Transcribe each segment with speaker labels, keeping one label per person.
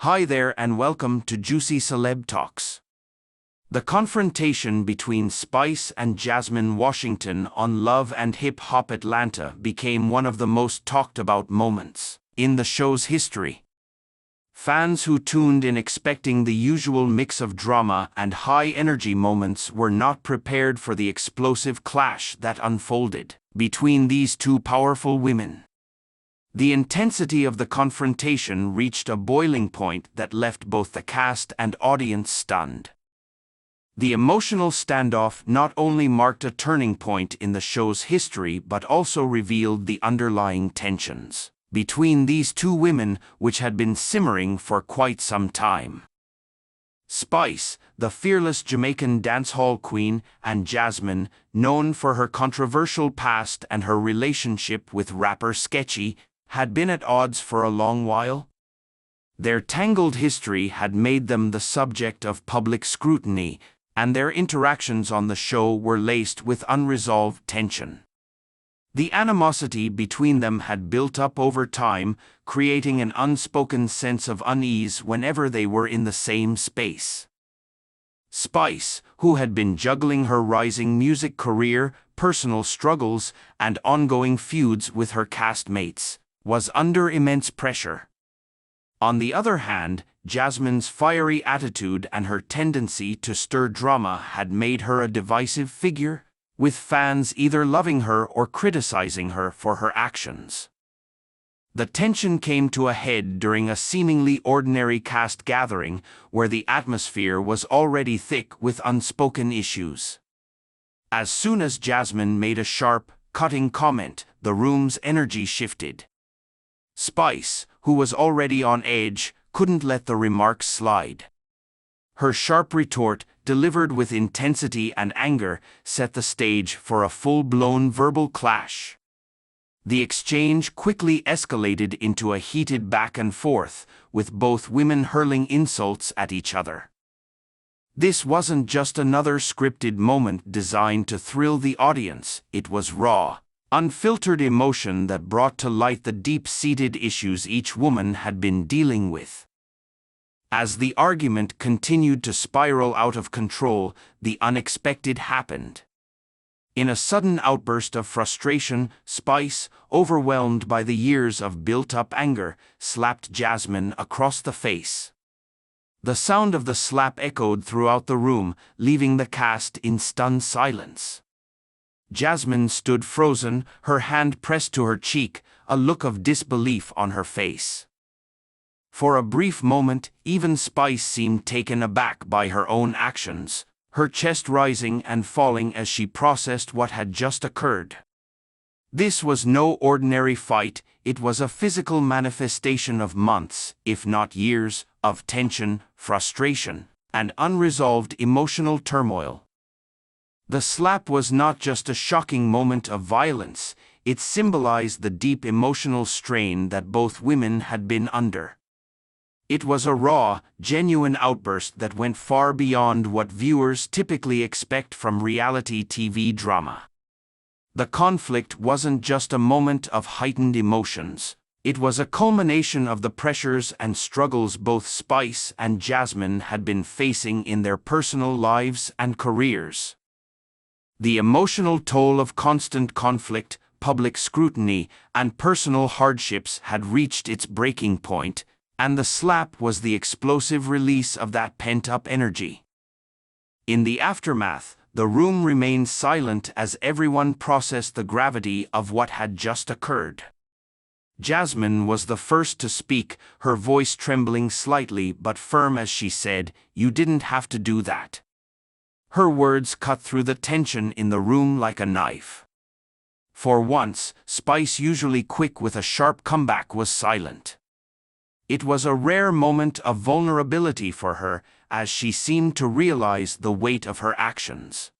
Speaker 1: Hi there and welcome to Juicy Celeb Talks. The confrontation between Spice and Jasmine Washington on Love and Hip Hop Atlanta became one of the most talked about moments in the show's history. Fans who tuned in expecting the usual mix of drama and high-energy moments were not prepared for the explosive clash that unfolded between these two powerful women. The intensity of the confrontation reached a boiling point that left both the cast and audience stunned. The emotional standoff not only marked a turning point in the show's history but also revealed the underlying tensions between these two women which had been simmering for quite some time. Spice, the fearless Jamaican dancehall queen, and Jasmine, known for her controversial past and her relationship with rapper Sketchy, had been at odds for a long while. Their tangled history had made them the subject of public scrutiny, and their interactions on the show were laced with unresolved tension. The animosity between them had built up over time, creating an unspoken sense of unease whenever they were in the same space. Spice, who had been juggling her rising music career, personal struggles, and ongoing feuds with her castmates, was under immense pressure. On the other hand, Jasmine's fiery attitude and her tendency to stir drama had made her a divisive figure, with fans either loving her or criticizing her for her actions. The tension came to a head during a seemingly ordinary cast gathering where the atmosphere was already thick with unspoken issues. As soon as Jasmine made a sharp, cutting comment, the room's energy shifted. Spice, who was already on edge, couldn't let the remarks slide. Her sharp retort, delivered with intensity and anger, set the stage for a full-blown verbal clash. The exchange quickly escalated into a heated back and forth, with both women hurling insults at each other. This wasn't just another scripted moment designed to thrill the audience, it was raw, unfiltered emotion that brought to light the deep-seated issues each woman had been dealing with. As the argument continued to spiral out of control, the unexpected happened. In a sudden outburst of frustration, Spice, overwhelmed by the years of built-up anger, slapped Jasmine across the face. The sound of the slap echoed throughout the room, leaving the cast in stunned silence. Jasmine stood frozen, her hand pressed to her cheek, a look of disbelief on her face. For a brief moment, even Spice seemed taken aback by her own actions, her chest rising and falling as she processed what had just occurred. This was no ordinary fight, it was a physical manifestation of months, if not years, of tension, frustration, and unresolved emotional turmoil. The slap was not just a shocking moment of violence, it symbolized the deep emotional strain that both women had been under. It was a raw, genuine outburst that went far beyond what viewers typically expect from reality TV drama. The conflict wasn't just a moment of heightened emotions, it was a culmination of the pressures and struggles both Spice and Jasmine had been facing in their personal lives and careers. The emotional toll of constant conflict, public scrutiny, and personal hardships had reached its breaking point, and the slap was the explosive release of that pent-up energy. In the aftermath, the room remained silent as everyone processed the gravity of what had just occurred. Jasmine was the first to speak, her voice trembling slightly but firm as she said, "You didn't have to do that." Her words cut through the tension in the room like a knife. For once, Spice, usually quick with a sharp comeback, was silent. It was a rare moment of vulnerability for her, as she seemed to realize the weight of her actions.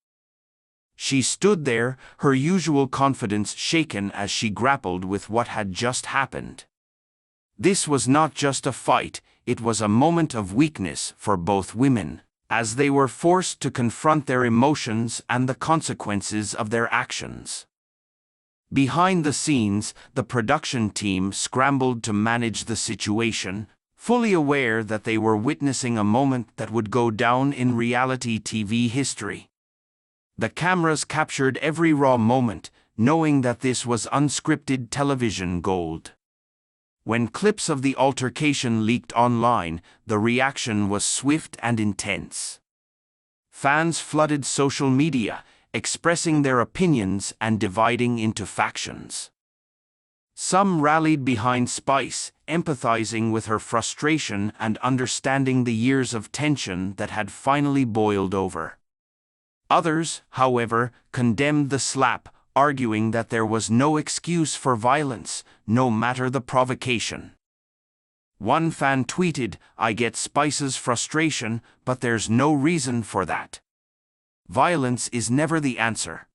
Speaker 1: She stood there, her usual confidence shaken as she grappled with what had just happened. This was not just a fight, it was a moment of weakness for both women, as they were forced to confront their emotions and the consequences of their actions. Behind the scenes, the production team scrambled to manage the situation, fully aware that they were witnessing a moment that would go down in reality TV history. The cameras captured every raw moment, knowing that this was unscripted television gold. When clips of the altercation leaked online, the reaction was swift and intense. Fans flooded social media, expressing their opinions and dividing into factions. Some rallied behind Spice, empathizing with her frustration and understanding the years of tension that had finally boiled over. Others, however, condemned the slap, arguing that there was no excuse for violence, no matter the provocation. One fan tweeted, "I get Spice's frustration, but there's no reason for that. Violence is never the answer."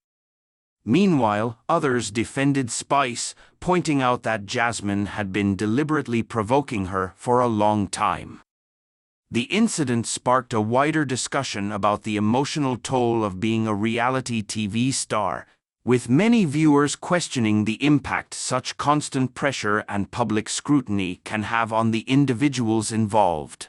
Speaker 1: Meanwhile, others defended Spice, pointing out that Jasmine had been deliberately provoking her for a long time. The incident sparked a wider discussion about the emotional toll of being a reality TV star, with many viewers questioning the impact such constant pressure and public scrutiny can have on the individuals involved.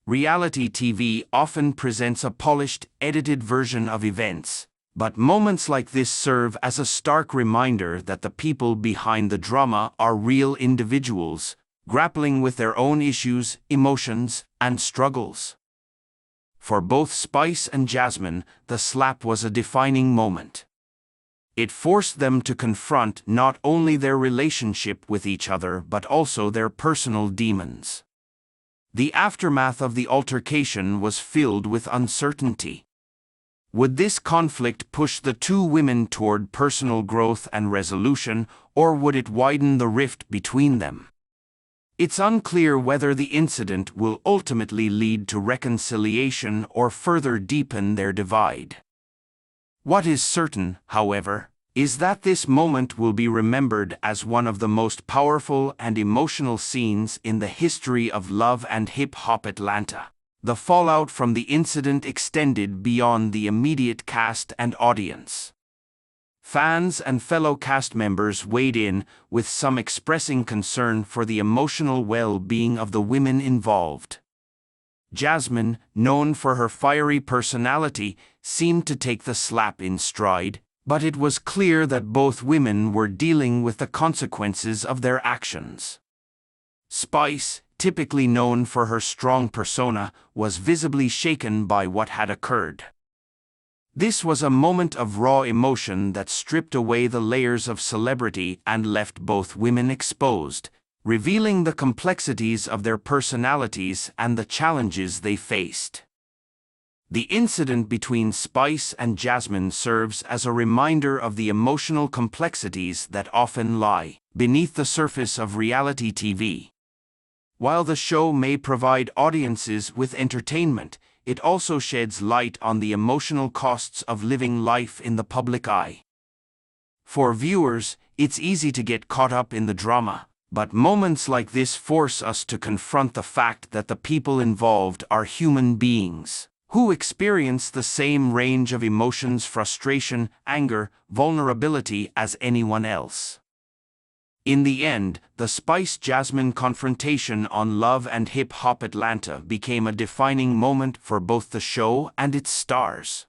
Speaker 1: Reality TV often presents a polished, edited version of events, but moments like this serve as a stark reminder that the people behind the drama are real individuals, grappling with their own issues, emotions, and struggles. For both Spice and Jasmine, the slap was a defining moment. It forced them to confront not only their relationship with each other but also their personal demons. The aftermath of the altercation was filled with uncertainty. Would this conflict push the two women toward personal growth and resolution, or would it widen the rift between them? It's unclear whether the incident will ultimately lead to reconciliation or further deepen their divide. What is certain, however, is that this moment will be remembered as one of the most powerful and emotional scenes in the history of Love and Hip Hop Atlanta. The fallout from the incident extended beyond the immediate cast and audience. Fans and fellow cast members weighed in, with some expressing concern for the emotional well-being of the women involved. Jasmine, known for her fiery personality, seemed to take the slap in stride, but it was clear that both women were dealing with the consequences of their actions. Spice, typically known for her strong persona, was visibly shaken by what had occurred. This was a moment of raw emotion that stripped away the layers of celebrity and left both women exposed, revealing the complexities of their personalities and the challenges they faced. The incident between Spice and Jasmine serves as a reminder of the emotional complexities that often lie beneath the surface of reality TV. While the show may provide audiences with entertainment, it also sheds light on the emotional costs of living life in the public eye. For viewers, it's easy to get caught up in the drama, but moments like this force us to confront the fact that the people involved are human beings who experience the same range of emotions: frustration, anger, vulnerability as anyone else. In the end, the Spice-Jasmine confrontation on Love and Hip Hop Atlanta became a defining moment for both the show and its stars.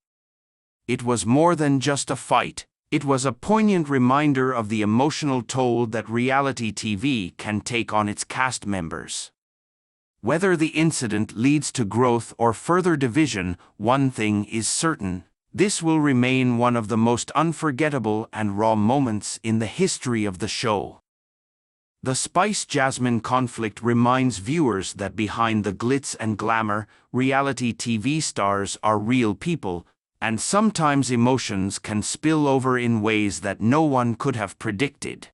Speaker 1: It was more than just a fight. It was a poignant reminder of the emotional toll that reality TV can take on its cast members. Whether the incident leads to growth or further division, one thing is certain: this will remain one of the most unforgettable and raw moments in the history of the show. The Spice-Jasmine conflict reminds viewers that behind the glitz and glamour, reality TV stars are real people, and sometimes emotions can spill over in ways that no one could have predicted.